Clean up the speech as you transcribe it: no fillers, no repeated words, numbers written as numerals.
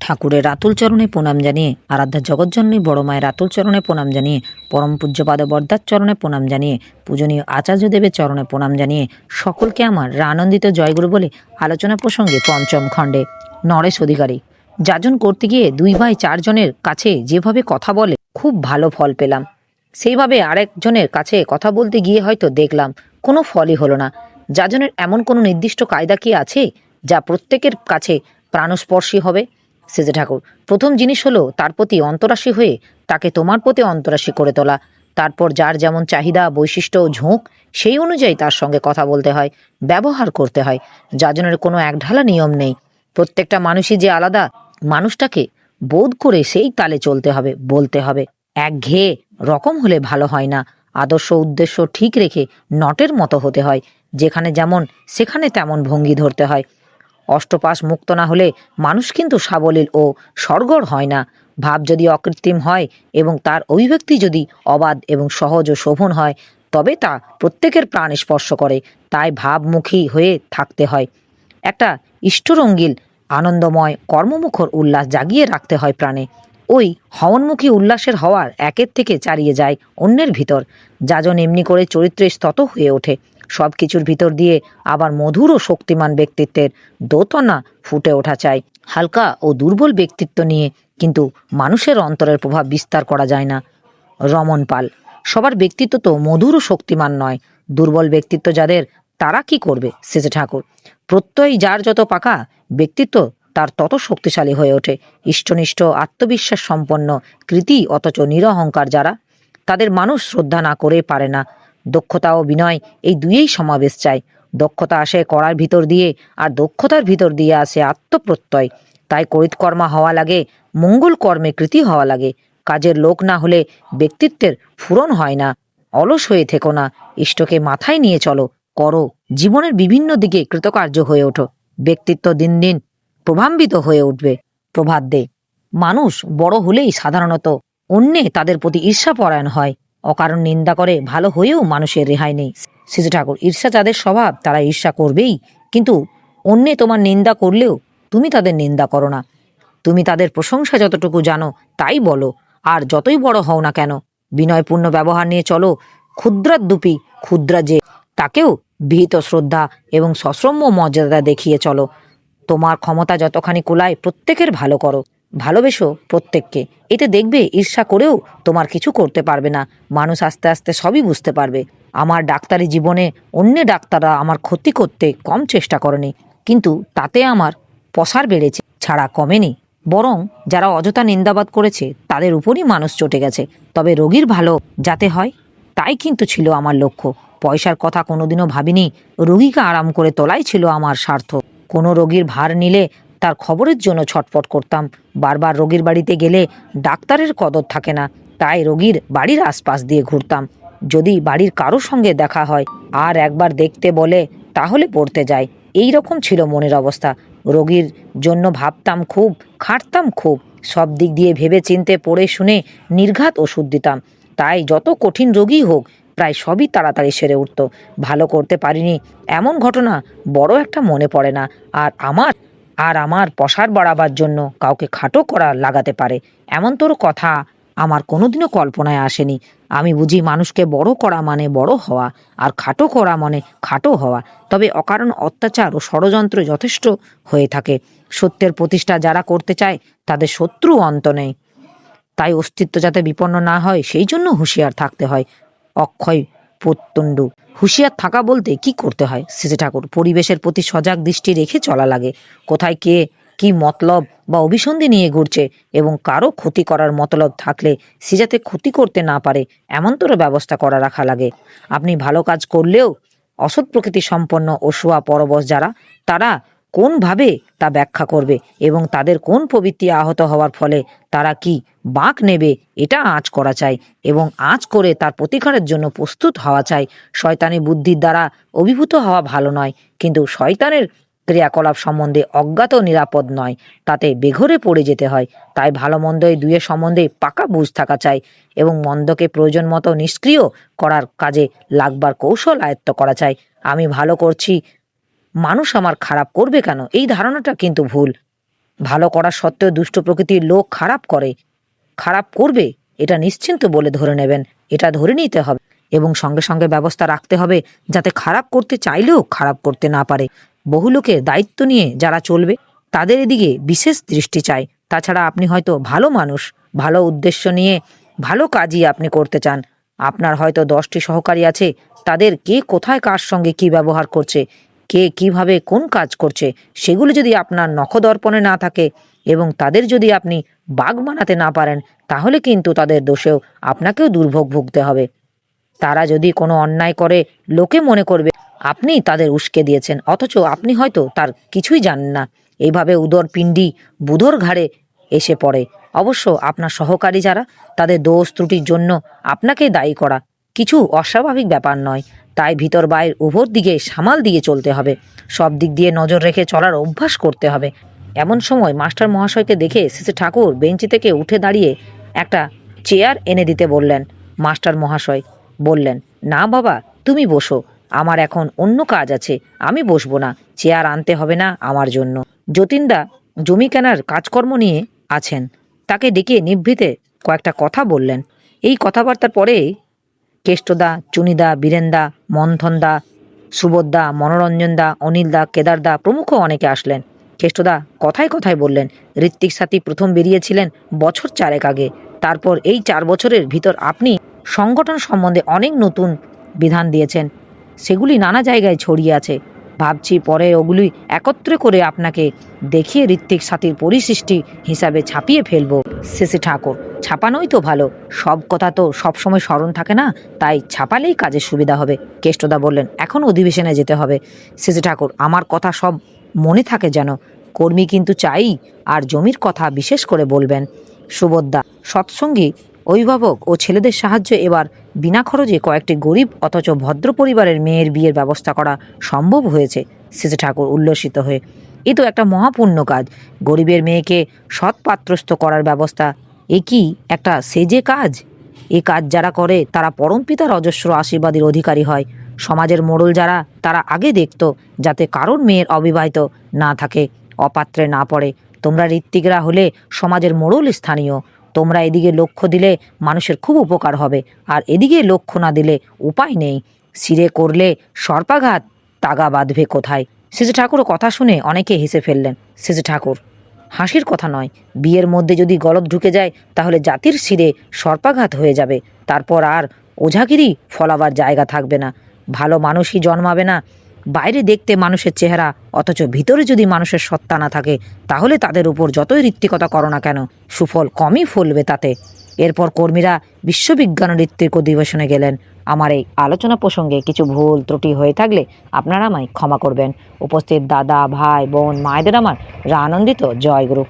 ঠাকুরের রাতুল চরণে প্রণাম জানিয়ে, আরাধ্যা জগৎজননী বড় মায়ের রাতুল চরণে প্রণাম জানিয়ে, পরম পূজ্যপাদ বরদার চরণে প্রণাম জানিয়ে, পূজনীয় আচার্যদেবের চরণে প্রণাম জানিয়ে সকলকে আমার আনন্দিত জয়গুরু বলে আলোচনা প্রসঙ্গে পঞ্চম খণ্ডে নরেশ অধিকারী যাজন করতে গিয়ে 2 ভাই 4 জনের কাছে যেভাবে কথা বলে খুব ভালো ফল পেলাম, সেইভাবে আরেকজনের কাছে কথা বলতে গিয়ে হয়তো দেখলাম কোনো ফলই হলো না। যাজনের এমন কোনো নির্দিষ্ট কায়দা কি আছে যা প্রত্যেকের কাছে প্রাণস্পর্শী হবে? সেজে ঠাকুর, প্রথম জিনিস হলো তার প্রতি অন্তরাশী হয়ে তাকে তোমার প্রতি অন্তরাশী করে তোলা। তারপর যার যেমন চাহিদা, বৈশিষ্ট্য ও ঝোঁক, সেই অনুযায়ী তার সঙ্গে কথা বলতে হয়, ব্যবহার করতে হয়। যাজনের কোনো একঢালা নিয়ম নেই। প্রত্যেকটা মানুষই যে আলাদা, মানুষটাকে বোধ করে সেই তালে চলতে হবে, বলতে হবে। একঘেয়ে রকম হলে ভালো হয় না। আদর্শ উদ্দেশ্য ঠিক রেখে নটের মতো হতে হয়। যেখানে যেমন সেখানে তেমন ভঙ্গি ধরতে হয়। অষ্টপাশ মুক্ত না হলে মানুষ কিন্তু সাবলীল ও সরগর হয় না। ভাব যদি অকৃত্রিম হয় এবং তার অভিব্যক্তি যদি অবাধ এবং সহজ ও শোভন হয়, তবে তা প্রত্যেকের প্রাণ স্পর্শ করে। তাই ভাবমুখী হয়ে থাকতে হয়। একটা ইষ্টরঙ্গিল আনন্দময় কর্মমুখর উল্লাস জাগিয়ে রাখতে হয় প্রাণে। ওই হবনমুখী উল্লাসের হওয়ার একের থেকে চারিয়ে যায় অন্যের ভিতর। যাজন এমনি করে চরিত্রে স্তত হয়ে ওঠে। সব কিছুর ভিতর দিয়ে আবার মধুর ও শক্তিমান ব্যক্তিত্বের দোতনা ফুটে ওঠা চাই। হালকা ও দুর্বল ব্যক্তিত্ব নিয়ে কিন্তু মানুষের অন্তরের প্রভাব বিস্তার করা যায় না। রমন পাল, সবার ব্যক্তিত্ব তো মধুর ও শক্তিমান নয়। দুর্বল ব্যক্তিত্ব যাদের, তারা কি করবে? সেজে ঠাকুর, প্রত্যয়ী যার যত পাকা, ব্যক্তিত্ব তার তত শক্তিশালী হয়ে ওঠে। ইষ্টনিষ্ঠ আত্মবিশ্বাস সম্পন্ন কৃতি অথচ নিরহংকার যারা, তাদের মানুষ শ্রদ্ধা না করে পারে না। দক্ষতা ও বিনয় এই দুইয়েই সমাবেশ চাই। দক্ষতা আসে করার ভিতর দিয়ে, আর দক্ষতার ভিতর দিয়ে আসে আত্মপ্রত্যয়। তাই করিতকর্মা হওয়া লাগে, মঙ্গল কর্মে কৃতি হওয়া লাগে। কাজের লোক না হলে ব্যক্তিত্বের ফুরন হয় না। অলস হয়ে থেকো না, ইষ্টকে মাথায় নিয়ে চলো, করো, জীবনের বিভিন্ন দিকে কৃতকার্য হয়ে ওঠো। ব্যক্তিত্ব দিন দিন প্রভান্বিত হয়ে উঠবে। প্রভাত দে। মানুষ বড় হলেই সাধারণত অন্যে তাদের প্রতি ঈর্ষাপরায়ণ হয়। অকারণ নিন্দা করে ভালো হয়েও মানুষের রেহাই নেই। শিশু ঠাকুর, ঈর্ষা যাদের স্বভাব তারা ঈর্ষা করবেই, কিন্তু অন্যে তোমার নিন্দা করলেও তুমি তাদের নিন্দা করো না। তুমি তাদের প্রশংসা যতটুকু জানো তাই বলো, আর যতই বড় হও না কেন বিনয়পূর্ণ ব্যবহার নিয়ে চলো। ক্ষুদ্রাদ্যুপি ক্ষুদ্রা যে, তাকেও বিহিত শ্রদ্ধা এবং সশ্রম্য মর্যাদা দেখিয়ে চলো। তোমার ক্ষমতা যতখানি কুলায় প্রত্যেকের ভালো করো, ভালোবেসো প্রত্যেককে। এতে দেখবে ঈর্ষা করেও তোমার কিছু করতে পারবে না। মানুষ আস্তে আস্তে সবই বুঝতে পারবে। আমার ডাক্তারি জীবনে অন্য ডাক্তাররা আমার ক্ষতি করতে কম চেষ্টা করেনি, কিন্তু তাতে আমার প্রসার বেড়েছে ছাড়া কমেনি। বরং যারা অযথা নিন্দাবাদ করেছে তাদের উপরই মানুষ চটে গেছে। তবে রোগীর ভালো যাতে হয়, তাই কিন্তু ছিল আমার লক্ষ্য। পয়সার কথা কোনোদিনও ভাবিনি। রোগীকে আরাম করে তোলাই ছিল আমার স্বার্থ। কোনো রোগীর ভার নিলে তার খবরের জন্য ছটফট করতাম। বারবার রোগীর বাড়িতে গেলে ডাক্তারের কদর থাকে না, তাই রোগীর বাড়ির আশপাশ দিয়ে ঘুরতাম। যদি বাড়ির কারোর সঙ্গে দেখা হয় আর একবার দেখতে বলে, তাহলে পড়তে যাই। এই রকম ছিল মনের অবস্থা। রোগীর জন্য ভাবতাম খুব, খাটতাম খুব। সব দিক দিয়ে ভেবে চিনতে পড়ে শুনে নির্ঘাত ওষুধ দিতাম। তাই যত কঠিন রোগী হোক প্রায় সবই তাড়াতাড়ি সেরে উঠত। ভালো করতে পারিনি এমন ঘটনা বড় একটা মনে পড়ে না। আর আমার প্রসার বাড়াবার জন্য কাউকে খাটো করা লাগাতে পারে এমন তোর কথা আমার কোনোদিনও কল্পনায় আসেনি। আমি বুঝি মানুষকে বড় করা মানে বড় হওয়া, আর খাটো করা মানে খাটো হওয়া। তবে অকারণ অত্যাচার ও ষড়যন্ত্র যথেষ্ট হয়ে থাকে। সত্যের প্রতিষ্ঠা যারা করতে চায় তাদের শত্রু অন্ত নেই। তাই অস্তিত্ব যাতে বিপন্ন না হয় সেই জন্য হুঁশিয়ার থাকতে হয়। অক্ষয় প্রত্যণ্ড। হুঁশিয়ার থাকা বলতে কি করতে হয়? শ্রী ঠাকুর, পরিবেশের প্রতি সজাগ দৃষ্টি রেখে চলা লাগে। কোথায় কে কি মতলব বা অভিসন্ধি নিয়ে ঘুরছে, এবং কারো ক্ষতি করার মতলব থাকলে সে যাতে ক্ষতি করতে না পারে এমনতর ব্যবস্থা করা রাখা লাগে। আপনি ভালো কাজ করলেও অসৎ প্রকৃতি সম্পন্ন অসুয়া পরবশ যারা, তারা কোনভাবে তা ব্যাখ্যা করবে এবং তাদের কোন প্রবৃত্তি আহত হওয়ার ফলে তারা কি বাঁক নেবে, এটা আঁচ করা চাই এবং আঁচ করে তার প্রতিকারের জন্য প্রস্তুত হওয়া চাই। শয়তানি বুদ্ধির দ্বারা অভিভূত হওয়া ভালো নয়, কিন্তু শয়তানের ক্রিয়াকলাপ সম্বন্ধে অজ্ঞাত নিরাপদ নয়, তাতে বেঘরে পড়ে যেতে হয়। তাই ভালো মন্দ এই দুয়ের সম্বন্ধে পাকা বুঝ থাকা চাই এবং মন্দকে প্রয়োজন মতো নিষ্ক্রিয় করার কাজে লাগবার কৌশল আয়ত্ত করা চাই। আমি ভালো করছি, মানুষ আমার খারাপ করবে কেন, এই ধারণাটা কিন্তু ভুল। ভালো করা সত্ত্বেও দুষ্ট প্রকৃতির লোক খারাপ করে, খারাপ করবে এটা নিশ্চিন্ত বলে ধরে নেবেন। এটা ধরে নিতে হবে এবং সঙ্গে সঙ্গে ব্যবস্থা রাখতে হবে যাতে খারাপ করতে চাইলেও খারাপ করতে না পারে। বহু লোকের দায়িত্ব নিয়ে যারা চলবে তাদের এদিকে বিশেষ দৃষ্টি চাই। তাছাড়া আপনি হয়তো ভালো মানুষ, ভালো উদ্দেশ্য নিয়ে ভালো কাজই আপনি করতে চান। আপনার হয়তো 10টি সহকারী আছে, তাদের কে কোথায় কার সঙ্গে কি ব্যবহার করছে, কে কিভাবে কোন কাজ করছে, সেগুলো যদি আপনার নখদর্পণে না থাকে এবং তাদের যদি আপনি বাঘ বানাতে না পারেন, তাহলে কিন্তু তাদের দোষেও আপনাকেও দুর্ভোগ ভুগতে হবে। তারা যদি কোনো অন্যায় করে লোকে মনে করবে আপনি তাদের উস্কে দিয়েছেন, অথচ আপনি হয়তো তার কিছুই জানেন না। এইভাবে উদর পিণ্ডি বুধোর ঘাড়ে এসে পড়ে। অবশ্য আপনার সহকারী যারা, তাদের দোষ ত্রুটির জন্য আপনাকে দায়ী করা কিছু অস্বাভাবিক ব্যাপার নয়। তাই ভিতর বাইর উভয় দিকে সামাল দিয়ে চলতে হবে, সব দিক দিয়ে নজর রেখে চলার অভ্যাস করতে হবে। এমন সময় মাস্টার মহাশয়কে দেখে শেষে ঠাকুর বেঞ্চি থেকে উঠে দাঁড়িয়ে একটা চেয়ার এনে দিতে বললেন। মাস্টার মহাশয় বললেন, না বাবা, তুমি বসো, আমার এখন অন্য কাজ আছে, আমি বসবো না। চেয়ার আনতে হবে না আমার জন্য। যতীনদা জমি কেনার কাজকর্ম নিয়ে আছেন, তাকে ডেকে নিভৃতে কয়েকটা কথা বললেন। এই কথাবার্তার পরে কেষ্টদা, চুনিদা, বীরেনদা, মন্থনদা, সুবোধদা, মনোরঞ্জনদা, অনিলদা, কেদারদা প্রমুখ অনেকে আসলেন। কেষ্টদা কথায় কথায় বললেন, ঋত্বিক সাথী প্রথম বেরিয়েছিলেন বছর 4 আগে। তারপর এই 4 বছরের ভিতর আপনি সংগঠন সম্বন্ধে অনেক নতুন বিধান দিয়েছেন, সেগুলি নানা জায়গায় ছড়িয়ে আছে। ভাবছি পরে ওগুলি একত্রে করে আপনাকে দেখিয়ে ঋত্বিক সাথীর পরিসৃষ্টি হিসাবে ছাপিয়ে ফেলবো। শেষে ঠাকুর, ছাপানোই তো ভালো, সব কথা তো সবসময় স্মরণ থাকে না, তাই ছাপালেই কাজের সুবিধা হবে। কেষ্টদা বললেন, এখন অধিবেশনে যেতে হবে। শেষে ঠাকুর, আমার কথা সব মনে থাকে যেন, কর্মী কিন্তু চাই, আর জমির কথা বিশেষ করে বলবেন। সুবোধদা, সৎসঙ্গী অভিভাবক ও ছেলেদের সাহায্যে এবার বিনা খরচে কয়েকটি গরিব অথচ ভদ্র পরিবারের মেয়ের বিয়ের ব্যবস্থা করা সম্ভব হয়েছে। শেষে ঠাকুর উল্লসিত হয়ে, এ তো একটা মহাপুণ্য কাজ। গরিবের মেয়েকে সৎপাত্রস্থ করার ব্যবস্থা, এ কি একটা সেজে কাজ? এ কাজ যারা করে তারা পরমপিতার অজস্র আশীর্বাদের অধিকারী হয়। সমাজের মোড়ল যারা, তারা আগে দেখত যাতে কারোর মেয়ের অবিবাহিত না থাকে, অপাত্রে না পড়ে। তোমরা ঋত্বিকরা হলে সমাজের মোড়ল স্থানীয়, তোমরা এদিকে লক্ষ্য দিলে মানুষের খুব উপকার হবে, আর এদিকে লক্ষ্য না দিলে উপায় নেই। শিরে করলে সর্পাঘাত, তাগা বাঁধবে কোথায়? শেষে ঠাকুরও কথা শুনে অনেকে হেসে ফেললেন। শেষে ঠাকুর, হাসির কথা নয়, বিয়ের মধ্যে যদি গলদ ঢুকে যায় তাহলে জাতির শিরে সর্পাঘাত হয়ে যাবে, তারপর আর ওঝাগিরি ফলাবার জায়গা থাকবে না, ভালো মানুষই জন্মাবে না। বাইরে দেখতে মানুষের চেহারা, অথচ ভিতরে যদি মানুষের সত্তা না থাকে, তাহলে তাদের উপর যতই ঋত্বিকতা করো না কেন, সুফল কমই ফলবে তাতে। এরপর কর্মীরা বিশ্ববিজ্ঞান ঋত্বিক অধিবেশনে গেলেন। আমার এই আলোচনা প্রসঙ্গে কিছু ভুল ত্রুটি হয়ে থাকলে আপনারা আমায় ক্ষমা করবেন। উপস্থিত দাদা, ভাই, বোন, মায়েদের আমার আনন্দিত জয়গুরু।